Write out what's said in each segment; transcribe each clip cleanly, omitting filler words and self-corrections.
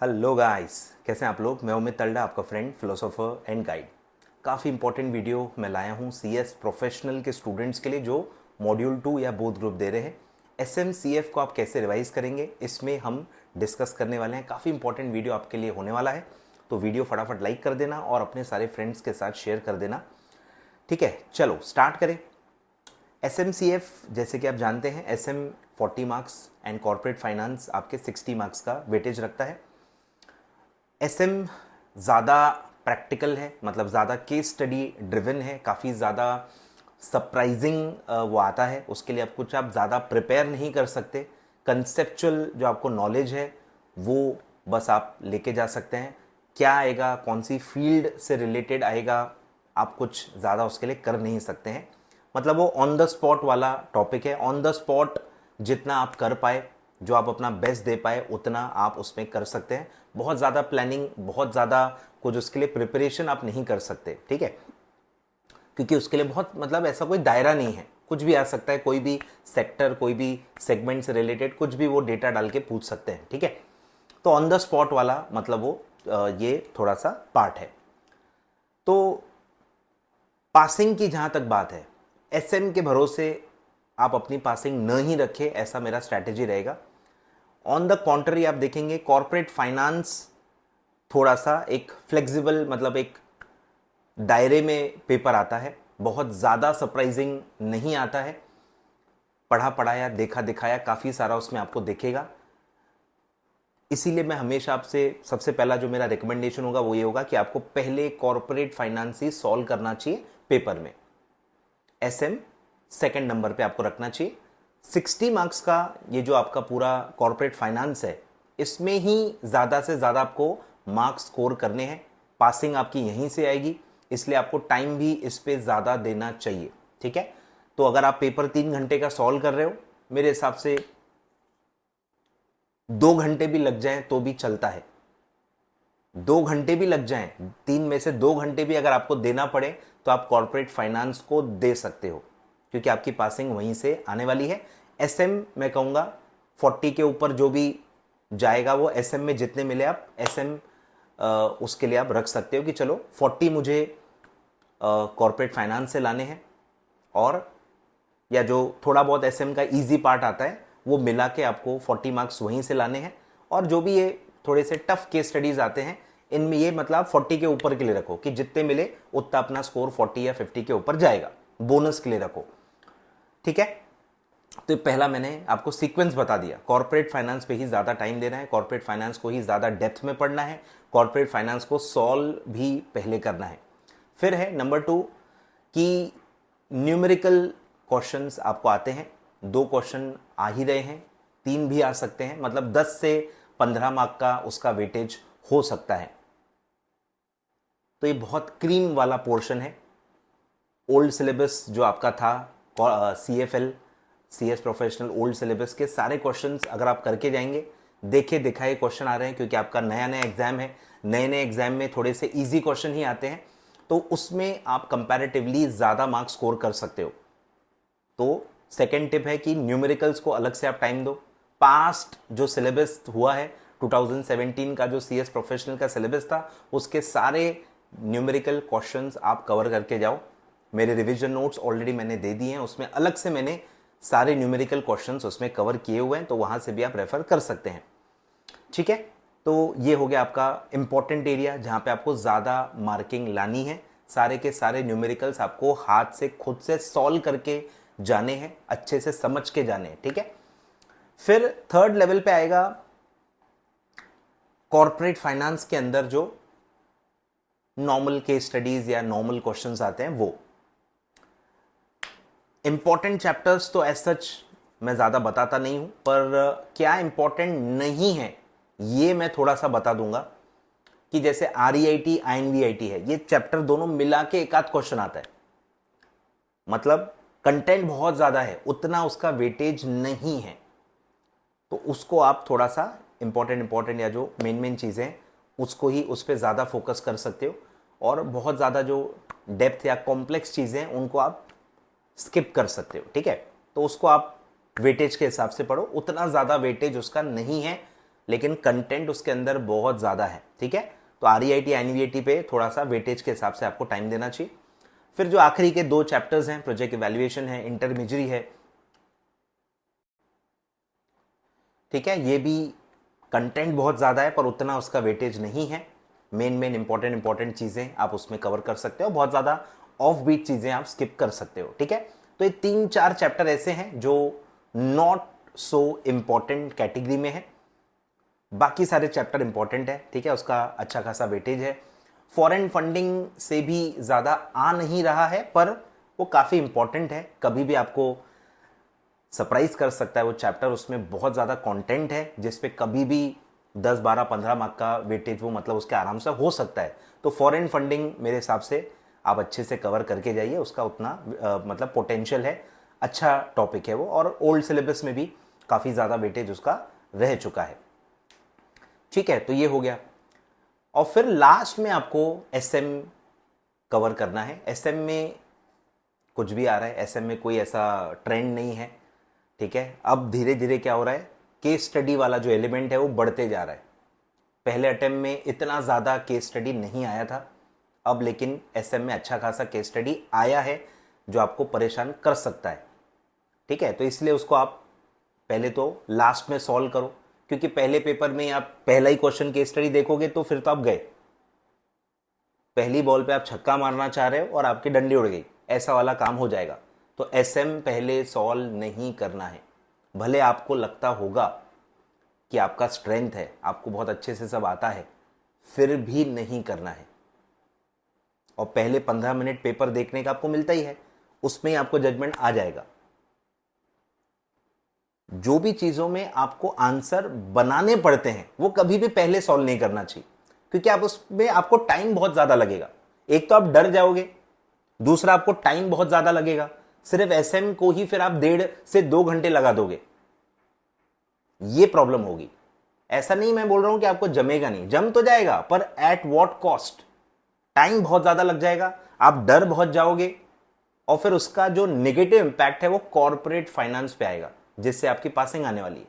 Hello guys, कैसे हैं आप लोग। मैं उमित तल्डा, आपका फ्रेंड, फिलोसोफर एंड गाइड। काफ़ी इंपॉर्टेंट वीडियो मैं लाया हूँ सीएस प्रोफेशनल के स्टूडेंट्स के लिए जो मॉड्यूल 2 या बोथ ग्रुप दे रहे हैं। एसएमसीएफ को आप कैसे रिवाइज करेंगे, इसमें हम डिस्कस करने वाले हैं। काफ़ी इंपॉर्टेंट वीडियो आपके लिए होने वाला है, तो वीडियो फटाफट लाइक कर देना और अपने सारे फ्रेंड्स के साथ शेयर कर देना। ठीक है, चलो स्टार्ट करें। एसएमसीएफ जैसे कि आप जानते हैं, SM 40 marks and corporate finance आपके 60 मार्क्स का वेटेज रखता है। एसएम ज़्यादा प्रैक्टिकल है, मतलब ज़्यादा केस स्टडी ड्रिवन है, काफ़ी ज़्यादा सरप्राइजिंग वो आता है। उसके लिए आप ज़्यादा प्रिपेयर नहीं कर सकते। कंसेप्चुअल जो आपको नॉलेज है वो बस आप लेके जा सकते हैं। क्या आएगा, कौन सी फील्ड से रिलेटेड आएगा, आप कुछ ज़्यादा उसके लिए कर नहीं सकते हैं। मतलब वो ऑन द स्पॉट वाला टॉपिक है। ऑन द स्पॉट जितना आप कर पाए, जो आप अपना बेस्ट दे पाए, उतना आप उसमें कर सकते हैं। बहुत ज़्यादा प्लानिंग, बहुत ज़्यादा कुछ उसके लिए प्रिपरेशन आप नहीं कर सकते, ठीक है, क्योंकि उसके लिए बहुत मतलब ऐसा कोई दायरा नहीं है। कुछ भी आ सकता है, कोई भी सेक्टर, कोई भी सेगमेंट से रिलेटेड कुछ भी वो डेटा डाल के पूछ सकते हैं, ठीक है। तो ऑन द स्पॉट वाला मतलब वो ये थोड़ा सा पार्ट है। तो पासिंग की जहाँ तक बात है, एसएम के भरोसे आप अपनी पासिंग न ही रखें, ऐसा मेरा स्ट्रैटेजी रहेगा। ऑन द कॉन्ट्री आप देखेंगे, कॉर्पोरेट फाइनेंस थोड़ा सा एक फ्लेक्सिबल, मतलब एक दायरे में पेपर आता है, बहुत ज़्यादा सरप्राइजिंग नहीं आता है। पढ़ा पढ़ाया, देखा दिखाया, काफ़ी सारा उसमें आपको दिखेगा। इसीलिए मैं हमेशा आपसे सबसे पहला जो मेरा रिकमेंडेशन होगा वो ये होगा कि आपको पहले कॉर्पोरेट फाइनेंस ही सॉल्व करना चाहिए पेपर में। एसएम सेकंड नंबर पे आपको रखना चाहिए। 60 मार्क्स का ये जो आपका पूरा कॉर्पोरेट फाइनेंस है, इसमें ही ज़्यादा से ज़्यादा आपको मार्क्स स्कोर करने हैं। पासिंग आपकी यहीं से आएगी, इसलिए आपको टाइम भी इस पे ज़्यादा देना चाहिए, ठीक है। तो अगर आप पेपर 3 घंटे का सॉल्व कर रहे हो, मेरे हिसाब से 2 घंटे भी लग जाएं तो भी चलता है। 2 घंटे भी लग जाएं, 3 में से 2 घंटे भी अगर आपको देना पड़े तो आप कॉर्पोरेट फाइनेंस को दे सकते हो, क्योंकि आपकी पासिंग वहीं से आने वाली है। एसएम मैं कहूँगा 40 के ऊपर जो भी जाएगा वो एसएम में जितने मिले आप एसएम उसके लिए आप रख सकते हो कि चलो 40 मुझे कॉर्पोरेट फाइनेंस से लाने हैं, और या जो थोड़ा बहुत एसएम का इजी पार्ट आता है वो मिला के आपको 40 मार्क्स वहीं से लाने हैं। और जो भी ये थोड़े से टफ केस स्टडीज आते हैं, इनमें ये मतलब 40 के ऊपर के लिए रखो कि जितने मिले उतना अपना स्कोर 40 या 50 के ऊपर जाएगा, बोनस के लिए रखो, ठीक है। तो पहला मैंने आपको सीक्वेंस बता दिया। कॉर्पोरेट फाइनेंस पे ही ज़्यादा टाइम देना है, कॉर्पोरेट फाइनेंस को ही ज़्यादा डेप्थ में पढ़ना है, कॉर्पोरेट फाइनेंस को सॉल्व भी पहले करना है। फिर है नंबर 2 कि न्यूमेरिकल क्वेश्चंस आपको आते हैं। 2 क्वेश्चन आ ही रहे हैं, 3 भी आ सकते हैं, मतलब 10 से 15 मार्क का उसका वेटेज हो सकता है। तो ये बहुत क्रीम वाला पोर्शन है। ओल्ड सिलेबस जो आपका था CFL, CS professional, old syllabus के सारे क्वेश्चंस अगर आप करके जाएंगे, देखे दिखाए क्वेश्चन आ रहे हैं, क्योंकि आपका नया नया एग्जाम है। नए नए एग्जाम में थोड़े से इजी क्वेश्चन ही आते हैं, तो उसमें आप कंपैरेटिवली ज़्यादा मार्क्स स्कोर कर सकते हो। तो सेकेंड टिप है कि न्यूमेरिकल्स को अलग से आप टाइम दो। पास्ट जो सिलेबस हुआ है 2017 का, जो सीएस प्रोफेशनल का सिलेबस था, उसके सारे न्यूमेरिकल क्वेश्चंस आप कवर करके जाओ। मेरे रिवीजन नोट्स ऑलरेडी मैंने दे दिए हैं, उसमें अलग से मैंने सारे न्यूमेरिकल क्वेश्चंस उसमें कवर किए हुए हैं, तो वहां से भी आप रेफर कर सकते हैं, ठीक है। तो ये हो गया आपका इंपॉर्टेंट एरिया जहां पे आपको ज़्यादा मार्किंग लानी है। सारे के सारे न्यूमेरिकल्स आपको हाथ से खुद से सॉल्व करके जाने हैं, अच्छे से समझ के जाने हैं, ठीक है। फिर थर्ड लेवल पे आएगा कॉर्पोरेट फाइनेंस के अंदर जो नॉर्मल केस स्टडीज या नॉर्मल क्वेश्चंस आते हैं, वो इंपॉर्टेंट चैप्टर्स तो एज सच मैं ज़्यादा बताता नहीं हूं, पर क्या इंपॉर्टेंट नहीं है ये मैं थोड़ा सा बता दूंगा। कि जैसे आरईआईटी आईएनवीआईटी है, ये चैप्टर दोनों मिला के एक आध क्वेश्चन आता है, मतलब कंटेंट बहुत ज़्यादा है, उतना उसका वेटेज नहीं है। तो उसको आप थोड़ा सा इंपॉर्टेंट या जो मेन चीज़ें हैं उसको ही, उस पर ज़्यादा फोकस कर सकते हो। और बहुत ज़्यादा जो डेप्थ या कॉम्प्लेक्स चीज़ें हैं उनको आप स्किप कर सकते हो, ठीक है। तो उसको आप वेटेज के हिसाब से पढ़ो, उतना ज़्यादा वेटेज उसका नहीं है लेकिन कंटेंट उसके अंदर बहुत ज़्यादा है, ठीक है। तो REIT NVAT पे थोड़ा सा वेटेज के हिसाब से आपको टाइम देना चाहिए। फिर जो आखिरी के 2 चैप्टर्स हैं, प्रोजेक्ट इवैल्यूएशन है, इंटरमीडियरी है, ठीक है। ये भी कंटेंट बहुत ज़्यादा है पर उतना उसका वेटेज नहीं है। मेन इंपॉर्टेंट चीज़ें आप उसमें कवर कर सकते हो, बहुत ज़्यादा ऑफ बीट चीज़ें आप स्किप कर सकते हो, ठीक है। तो ये 3-4 चैप्टर ऐसे हैं जो नॉट सो इम्पॉर्टेंट कैटेगरी में है, बाकी सारे चैप्टर इंपॉर्टेंट है, ठीक है। उसका अच्छा खासा वेटेज है। फॉरेन फंडिंग से भी ज़्यादा आ नहीं रहा है पर वो काफ़ी इंपॉर्टेंट है, कभी भी आपको सरप्राइज कर सकता है वो चैप्टर। उसमें बहुत ज़्यादा कंटेंट है जिस पे कभी भी 10, 12, 15 मार्क का वेटेज वो मतलब उसके आराम से हो सकता है। तो फॉरेन फंडिंग मेरे हिसाब से आप अच्छे से कवर करके जाइए, उसका उतना मतलब पोटेंशियल है, अच्छा टॉपिक है वो, और ओल्ड सिलेबस में भी काफ़ी ज़्यादा वेटेज उसका रह चुका है, ठीक है। तो ये हो गया। और फिर लास्ट में आपको SM कवर करना है। SM में कुछ भी आ रहा है, SM में कोई ऐसा ट्रेंड नहीं है, ठीक है। अब धीरे धीरे क्या हो रहा है, केस स्टडी वाला जो एलिमेंट है वो बढ़ते जा रहा है। पहले अटेम्प्ट में इतना ज़्यादा केस स्टडी नहीं आया था, अब लेकिन SM में अच्छा खासा केस स्टडी आया है जो आपको परेशान कर सकता है, ठीक है। तो इसलिए उसको आप पहले तो लास्ट में सॉल्व करो, क्योंकि पहले पेपर में आप पहला ही क्वेश्चन केस स्टडी देखोगे तो फिर तो आप गए। पहली बॉल पे आप छक्का मारना चाह रहे हो और आपकी डंडी उड़ गई, ऐसा वाला काम हो जाएगा। तो SM पहले सॉल्व नहीं करना है। भले आपको लगता होगा कि आपका स्ट्रेंथ है, आपको बहुत अच्छे से सब आता है, फिर भी नहीं करना है। और पहले 15 मिनट पेपर देखने का आपको मिलता ही है, उसमें ही आपको जजमेंट आ जाएगा। जो भी चीजों में आपको आंसर बनाने पड़ते हैं वो कभी भी पहले सॉल्व नहीं करना चाहिए, क्योंकि आप उसमें आपको टाइम बहुत ज्यादा लगेगा। एक तो आप डर जाओगे, दूसरा आपको टाइम बहुत ज्यादा लगेगा। सिर्फ SM को ही फिर आप 1.5 से 2 घंटे लगा दोगे, ये प्रॉब्लम होगी। ऐसा नहीं मैं बोल रहा हूं कि आपको जमेगा नहीं, जम तो जाएगा पर एट व्हाट कॉस्ट। टाइम बहुत ज्यादा लग जाएगा, आप डर बहुत जाओगे, और फिर उसका जो नेगेटिव इंपैक्ट है वो कॉर्पोरेट फाइनेंस पे आएगा, जिससे आपकी पासिंग आने वाली है।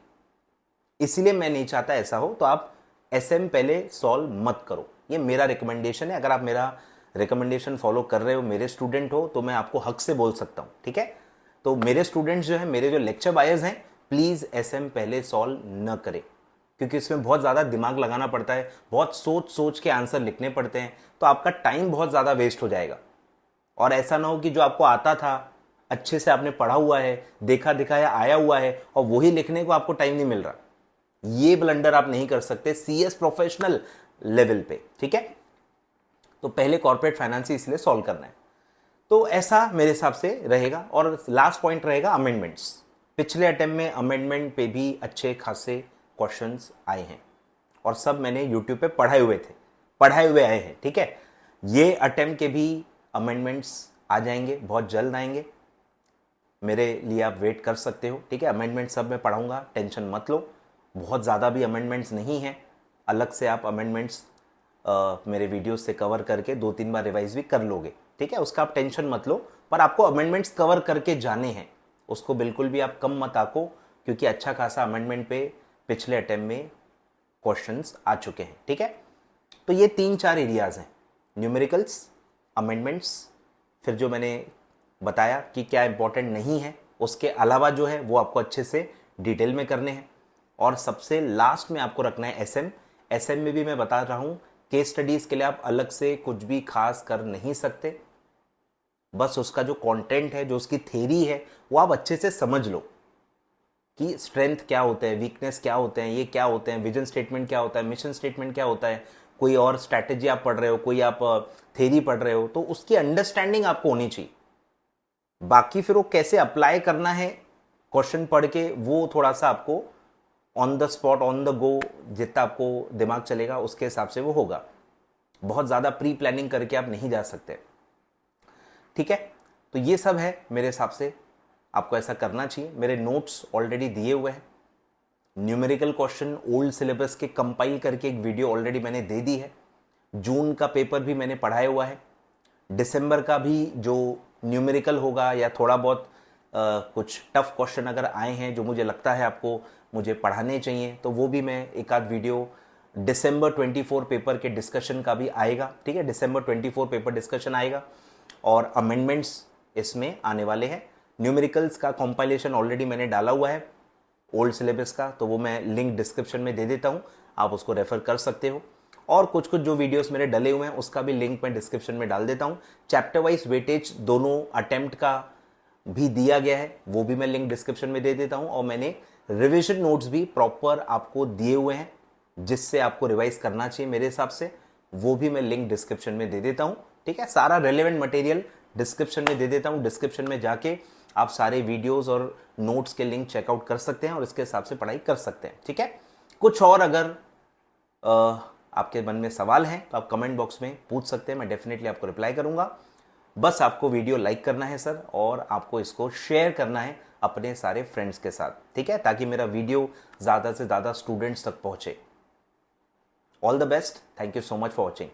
इसीलिए मैं नहीं चाहता ऐसा हो। तो आप SM पहले सॉल्व मत करो, ये मेरा रिकमेंडेशन है। अगर आप मेरा रिकमेंडेशन फॉलो कर रहे हो, मेरे स्टूडेंट हो, तो मैं आपको हक से बोल सकता हूं, ठीक है। तो मेरे स्टूडेंट्स जो है, मेरे जो लेक्चर बायर्स हैं, प्लीज SM पहले सॉल्व न करें, क्योंकि इसमें बहुत ज़्यादा दिमाग लगाना पड़ता है, बहुत सोच सोच के आंसर लिखने पड़ते हैं, तो आपका टाइम बहुत ज़्यादा वेस्ट हो जाएगा। और ऐसा ना हो कि जो आपको आता था, अच्छे से आपने पढ़ा हुआ है, देखा दिखाया आया हुआ है, और वही लिखने को आपको टाइम नहीं मिल रहा। ये ब्लंडर आप नहीं कर सकते CS प्रोफेशनल लेवल पे, ठीक है। तो पहले कॉर्पोरेट फाइनेंस इसलिए सॉल्व करना है। तो ऐसा मेरे हिसाब से रहेगा। और लास्ट पॉइंट रहेगा अमेंडमेंट्स। पिछले अटेम्प्ट में अमेंडमेंट पे भी अच्छे खासे क्वेश्चंस आए हैं, और सब मैंने यूट्यूब पे पढ़ाए हुए आए हैं, ठीक है। ये अटेम्प्ट के भी अमेंडमेंट्स आ जाएंगे, बहुत जल्द आएंगे, मेरे लिए आप वेट कर सकते हो, ठीक है। अमेंडमेंट सब मैं पढ़ाऊंगा, टेंशन मत लो। बहुत ज़्यादा भी अमेंडमेंट्स नहीं हैं, अलग से आप अमेंडमेंट्स मेरे वीडियोस से कवर करके 2-3 बार रिवाइज भी कर लोगे, ठीक है। उसका आप टेंशन मत लो, पर आपको अमेंडमेंट्स कवर करके जाने हैं, उसको बिल्कुल भी आप कम मत आको, क्योंकि अच्छा खासा अमेंडमेंट पे पिछले अटेम्प्ट में क्वेश्चंस आ चुके हैं, ठीक है। तो ये 3-4 एरियाज हैं, न्यूमेरिकल्स, अमेंडमेंट्स, फिर जो मैंने बताया कि क्या इंपॉर्टेंट नहीं है, उसके अलावा जो है वो आपको अच्छे से डिटेल में करने हैं। और सबसे लास्ट में आपको रखना है SM में भी मैं बता रहा हूं, केस स्टडीज के लिए आप अलग से कुछ भी खास कर नहीं सकते, बस उसका जो कंटेंट है, जो उसकी थ्योरी है, वो आप अच्छे से समझ लो कि स्ट्रेंथ क्या होते हैं, वीकनेस क्या होते हैं, ये क्या होते हैं, विजन स्टेटमेंट क्या होता है, मिशन स्टेटमेंट क्या होता है, कोई और स्ट्रैटेजी आप पढ़ रहे हो, कोई आप थ्योरी पढ़ रहे हो, तो उसकी अंडरस्टैंडिंग आपको होनी चाहिए। बाकी फिर वो कैसे अप्लाई करना है क्वेश्चन पढ़ के, वो थोड़ा सा आपको on the spot, on the go, जितना आपको दिमाग चलेगा उसके हिसाब से वो होगा। बहुत ज़्यादा प्री प्लानिंग करके आप नहीं जा सकते, ठीक है। तो ये सब है मेरे हिसाब से, आपको ऐसा करना चाहिए। मेरे नोट्स ऑलरेडी दिए हुए हैं, न्यूमेरिकल क्वेश्चन ओल्ड सिलेबस के कंपाइल करके एक वीडियो ऑलरेडी मैंने दे दी है। जून का पेपर भी मैंने पढ़ाया हुआ है, दिसंबर का भी जो न्यूमेरिकल होगा या थोड़ा बहुत कुछ टफ क्वेश्चन अगर आए हैं जो मुझे लगता है आपको मुझे पढ़ाने चाहिए तो वो भी मैं एक आध वीडियो दिसंबर 24 पेपर के डिस्कशन का भी आएगा, ठीक है। दिसंबर 24 पेपर डिस्कशन आएगा और अमेंडमेंट्स इसमें आने वाले हैं। न्यूमेरिकल्स का कंपाइलेशन ऑलरेडी मैंने डाला हुआ है ओल्ड सिलेबस का, तो वो मैं लिंक डिस्क्रिप्शन में दे देता हूँ, आप उसको रेफर कर सकते हो। और कुछ कुछ जो वीडियोस मेरे डले हुए हैं उसका भी लिंक मैं डिस्क्रिप्शन में डाल देता हूँ। चैप्टर वाइज वेटेज दोनों अटेम्प्ट का भी दिया गया है, वो भी मैं लिंक डिस्क्रिप्शन में दे देता हूँ। और मैंने रिविजन नोट्स भी प्रॉपर आपको दिए हुए हैं जिससे आपको रिवाइज करना चाहिए मेरे हिसाब से, वो भी मैं लिंक डिस्क्रिप्शन में दे देता हूँ, ठीक है। सारा रेलेवेंट मटेरियल डिस्क्रिप्शन में दे देता हूँ। डिस्क्रिप्शन में जाके आप सारे वीडियोस और नोट्स के लिंक चेकआउट कर सकते हैं और इसके हिसाब से पढ़ाई कर सकते हैं, ठीक है। कुछ और अगर आपके मन में सवाल हैं तो आप कमेंट बॉक्स में पूछ सकते हैं, मैं डेफिनेटली आपको रिप्लाई करूंगा। बस आपको वीडियो लाइक करना है सर, और आपको इसको शेयर करना है अपने सारे फ्रेंड्स के साथ, ठीक है, ताकि मेरा वीडियो ज़्यादा से ज़्यादा स्टूडेंट्स तक पहुंचे। All the best, thank you so much for watching.